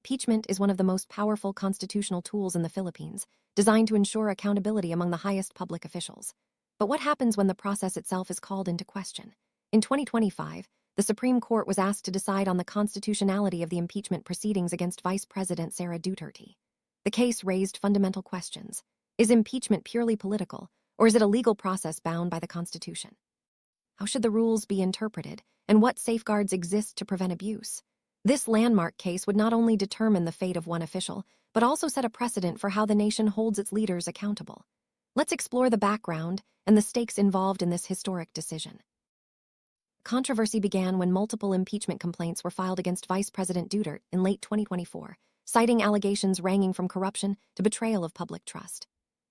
Impeachment is one of the most powerful constitutional tools in the Philippines, designed to ensure accountability among the highest public officials. But what happens when the process itself is called into question? In 2025, the Supreme Court was asked to decide on the constitutionality of the impeachment proceedings against Vice President Sara Duterte. The case raised fundamental questions. Is impeachment purely political, or is it a legal process bound by the Constitution? How should the rules be interpreted, and what safeguards exist to prevent abuse? This landmark case would not only determine the fate of one official, but also set a precedent for how the nation holds its leaders accountable. Let's explore the background and the stakes involved in this historic decision. Controversy began when multiple impeachment complaints were filed against Vice President Duterte in late 2024, citing allegations ranging from corruption to betrayal of public trust.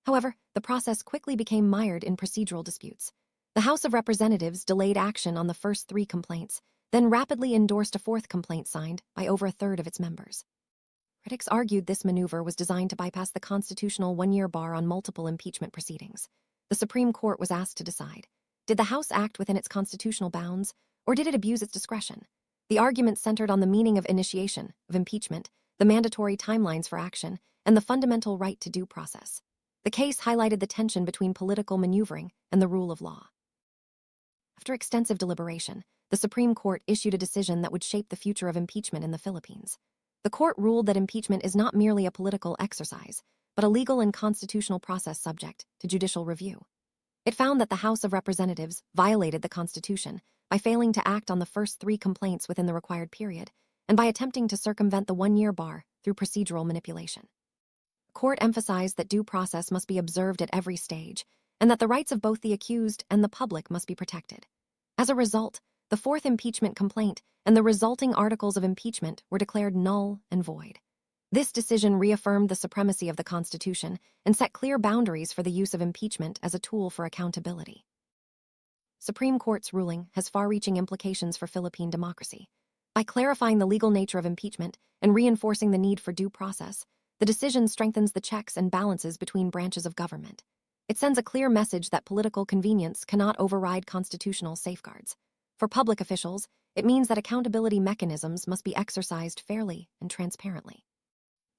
However, the process quickly became mired in procedural disputes. The House of Representatives delayed action on the first 3 complaints, then rapidly endorsed a 4th complaint signed by over a third of its members. Critics argued this maneuver was designed to bypass the constitutional 1-year bar on multiple impeachment proceedings. The Supreme Court was asked to decide. Did the House act within its constitutional bounds, or did it abuse its discretion? The argument centered on the meaning of initiation, of impeachment, the mandatory timelines for action, and the fundamental right to due process. The case highlighted the tension between political maneuvering and the rule of law. After extensive deliberation, the Supreme Court issued a decision that would shape the future of impeachment in the Philippines. The court ruled that impeachment is not merely a political exercise, but a legal and constitutional process subject to judicial review. It found that the House of Representatives violated the Constitution by failing to act on the first 3 complaints within the required period, and by attempting to circumvent the 1-year bar through procedural manipulation. The court emphasized that due process must be observed at every stage, and that the rights of both the accused and the public must be protected. As a result, the 4th impeachment complaint and the resulting articles of impeachment were declared null and void. This decision reaffirmed the supremacy of the Constitution and set clear boundaries for the use of impeachment as a tool for accountability. Supreme Court's ruling has far-reaching implications for Philippine democracy. By clarifying the legal nature of impeachment and reinforcing the need for due process, the decision strengthens the checks and balances between branches of government. It sends a clear message that political convenience cannot override constitutional safeguards. For public officials, it means that accountability mechanisms must be exercised fairly and transparently.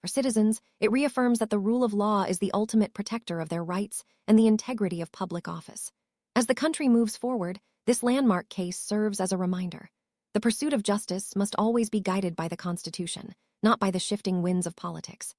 For citizens, it reaffirms that the rule of law is the ultimate protector of their rights and the integrity of public office. As the country moves forward, this landmark case serves as a reminder. The pursuit of justice must always be guided by the Constitution, not by the shifting winds of politics.